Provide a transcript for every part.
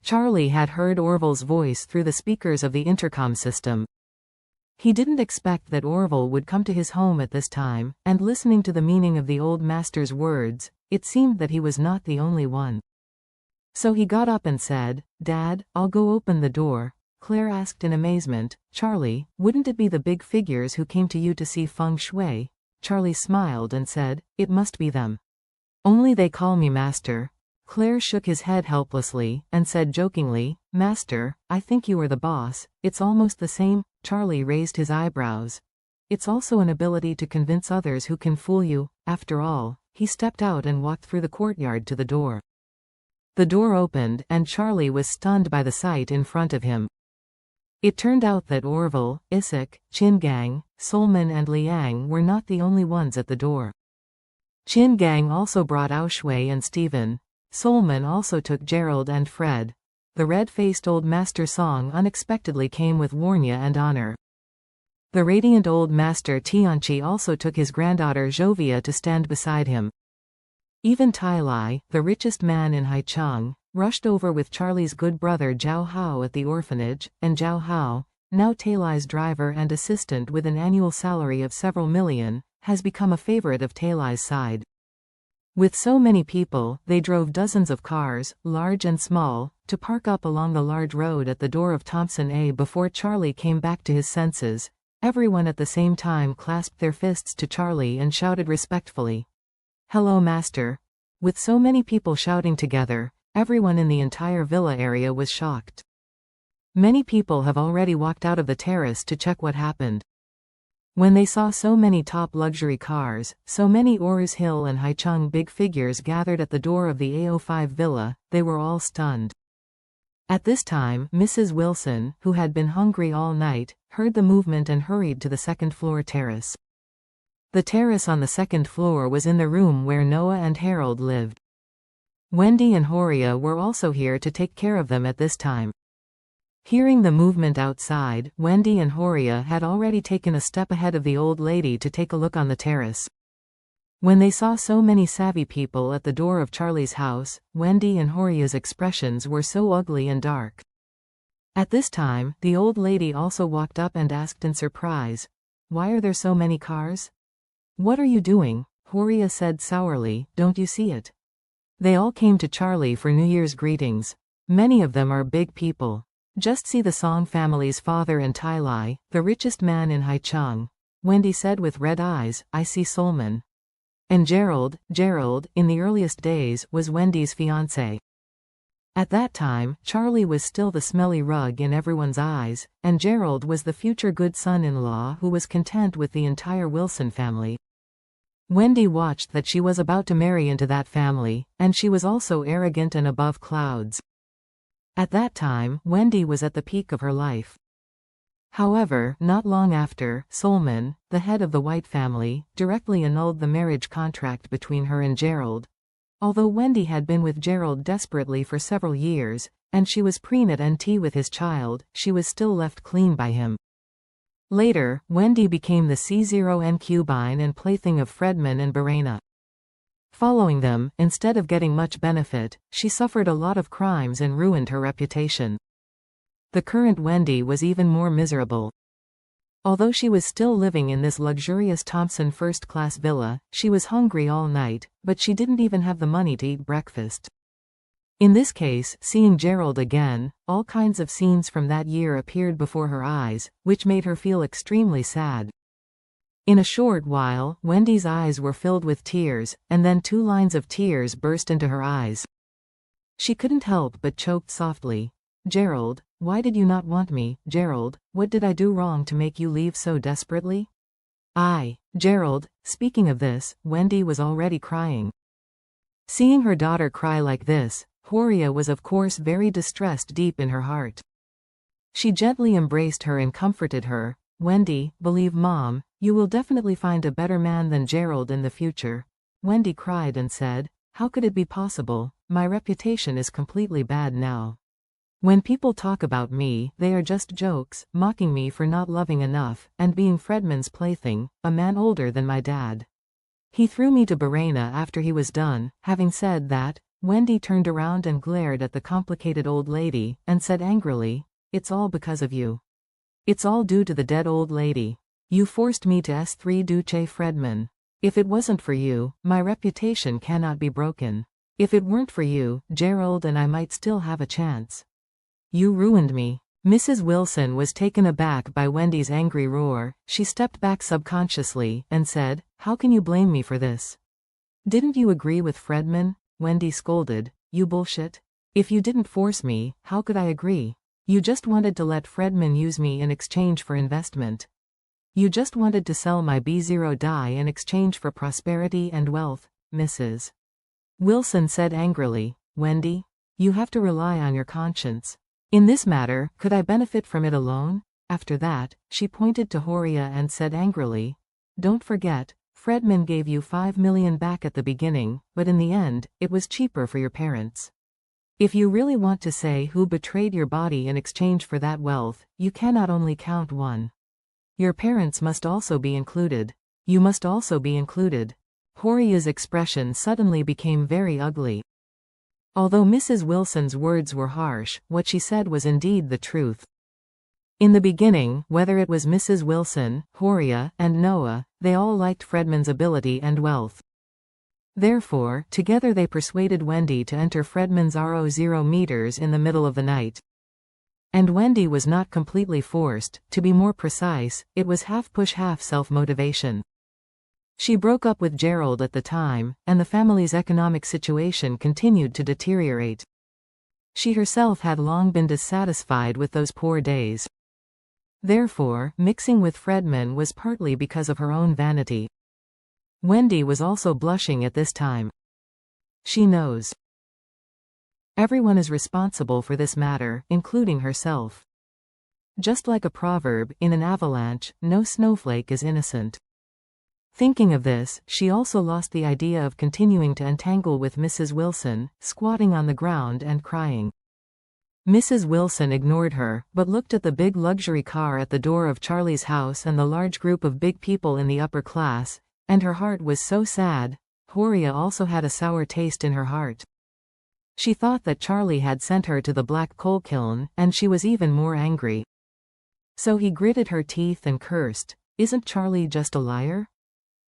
Charlie had heard Orville's voice through the speakers of the intercom system. He didn't expect that Orville would come to his home at this time, and listening to the meaning of the old master's words, it seemed that he was not the only one. So he got up and said, "Dad, I'll go open the door." Claire asked in amazement, "Charlie, wouldn't it be the big figures who came to you to see feng shui?" Charlie smiled and said, "It must be them. Only they call me Master." Claire shook his head helplessly, and said jokingly, "Master, I think you are the boss. It's almost the same." Charlie raised his eyebrows. "It's also an ability to convince others who can fool you." After all, he stepped out and walked through the courtyard to the door. The door opened, and Charlie was stunned by the sight in front of him. It turned out that Orville, Isaac, Chingang, Solman and Liang were not the only ones at the door. Chingang also brought Aoshui and Stephen. Solman also took Gerald and Fred. The red-faced old master Song unexpectedly came with Warnya and Honor. The radiant old master Tianchi also took his granddaughter Jovia to stand beside him. Even Tai Lai, the richest man in Haicheng, rushed over with Charlie's good brother Zhao Hao at the orphanage, and Zhao Hao, now Tai Lai's driver and assistant with an annual salary of several million, has become a favorite of Tai Lai's side. With so many people, they drove dozens of cars, large and small, to park up along the large road at the door of Thompson A. Before Charlie came back to his senses, everyone at the same time clasped their fists to Charlie and shouted respectfully, "Hello, Master." With so many people shouting together, everyone in the entire villa area was shocked. Many people have already walked out of the terrace to check what happened. When they saw so many top luxury cars, so many Orus Hill and Haicheng big figures gathered at the door of the A05 villa, they were all stunned. At this time, Mrs. Wilson, who had been hungry all night, heard the movement and hurried to the second-floor terrace. The terrace on the second floor was in the room where Noah and Harold lived. Wendy and Horia were also here to take care of them at this time. Hearing the movement outside, Wendy and Horia had already taken a step ahead of the old lady to take a look on the terrace. When they saw so many savvy people at the door of Charlie's house, Wendy and Horia's expressions were so ugly and dark. At this time, the old lady also walked up and asked in surprise, "Why are there so many cars?" "What are you doing?" Horia said sourly, "Don't you see it? They all came to Charlie for New Year's greetings. Many of them are big people. Just see the Song family's father and Tai Lai, the richest man in Haicheng." Wendy said with red eyes, "I see Solman. And Gerald, in the earliest days, was Wendy's fiancé." At that time, Charlie was still the smelly rug in everyone's eyes, and Gerald was the future good son-in-law who was content with the entire Wilson family. Wendy watched that she was about to marry into that family, and she was also arrogant and above clouds. At that time, Wendy was at the peak of her life. However, not long after, Solman, the head of the White family, directly annulled the marriage contract between her and Gerald. Although Wendy had been with Gerald desperately for several years, and she was pregnant NT with his child, she was still left clean by him. Later, Wendy became the C0 concubine and plaything of Fredman and Barena. Following them, instead of getting much benefit, she suffered a lot of crimes and ruined her reputation. The current Wendy was even more miserable. Although she was still living in this luxurious Thompson first-class villa, she was hungry all night, but she didn't even have the money to eat breakfast. In this case, seeing Gerald again, all kinds of scenes from that year appeared before her eyes, which made her feel extremely sad. In a short while, Wendy's eyes were filled with tears, and then 2 lines of tears burst into her eyes. She couldn't help but choked softly. "Gerald, why did you not want me? Gerald, what did I do wrong to make you leave so desperately?" Gerald." Speaking of this, Wendy was already crying. Seeing her daughter cry like this, Horia was of course very distressed deep in her heart. She gently embraced her and comforted her. "Wendy, believe Mom, you will definitely find a better man than Gerald in the future." Wendy cried and said, "How could it be possible? My reputation is completely bad now. When people talk about me, they are just jokes, mocking me for not loving enough, and being Fredman's plaything, a man older than my dad. He threw me to Barena after he was done, having said that, Wendy turned around and glared at the complicated old lady, and said angrily, "It's all because of you. It's all due to the dead old lady. You forced me to S3 Duce Fredman. If it wasn't for you, my reputation cannot be broken. If it weren't for you, Gerald and I might still have a chance. You ruined me." Mrs. Wilson was taken aback by Wendy's angry roar. She stepped back subconsciously, and said, "How can you blame me for this? Didn't you agree with Fredman?" Wendy scolded. "You bullshit. If you didn't force me, how could I agree? You just wanted to let Fredman use me in exchange for investment. You just wanted to sell my B0 die in exchange for prosperity and wealth." Mrs. Wilson said angrily, "Wendy, you have to rely on your conscience. In this matter, could I benefit from it alone?" After that, she pointed to Horia and said angrily, "Don't forget, Fredman gave you $5 million back at the beginning, but in the end, it was cheaper for your parents. If you really want to say who betrayed your body in exchange for that wealth, you cannot only count one. Your parents must also be included. You must also be included." Horia's expression suddenly became very ugly. Although Mrs. Wilson's words were harsh, what she said was indeed the truth. In the beginning, whether it was Mrs. Wilson, Horia, and Noah, they all liked Fredman's ability and wealth. Therefore, together they persuaded Wendy to enter Fredman's RO0 meters in the middle of the night. And Wendy was not completely forced. To be more precise, it was half push half self-motivation. She broke up with Gerald at the time, and the family's economic situation continued to deteriorate. She herself had long been dissatisfied with those poor days. Therefore, mixing with Fredman was partly because of her own vanity. Wendy was also blushing at this time. She knows. Everyone is responsible for this matter, including herself. Just like a proverb, in an avalanche, no snowflake is innocent. Thinking of this, she also lost the idea of continuing to entangle with Mrs. Wilson, squatting on the ground and crying. Mrs. Wilson ignored her, but looked at the big luxury car at the door of Charlie's house and the large group of big people in the upper class, and her heart was so sad. Horia also had a sour taste in her heart. She thought that Charlie had sent her to the black coal kiln, and she was even more angry. So he gritted her teeth and cursed, "Isn't Charlie just a liar?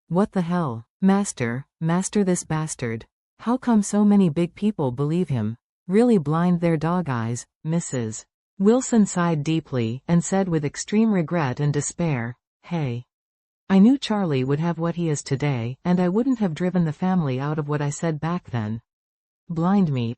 What the hell? Master, this bastard. How come so many big people believe him? Really blind their dog eyes." Mrs. Wilson sighed deeply, and said with extreme regret and despair, "Hey. I knew Charlie would have what he is today, and I wouldn't have driven the family out of what I said back then. Blind me."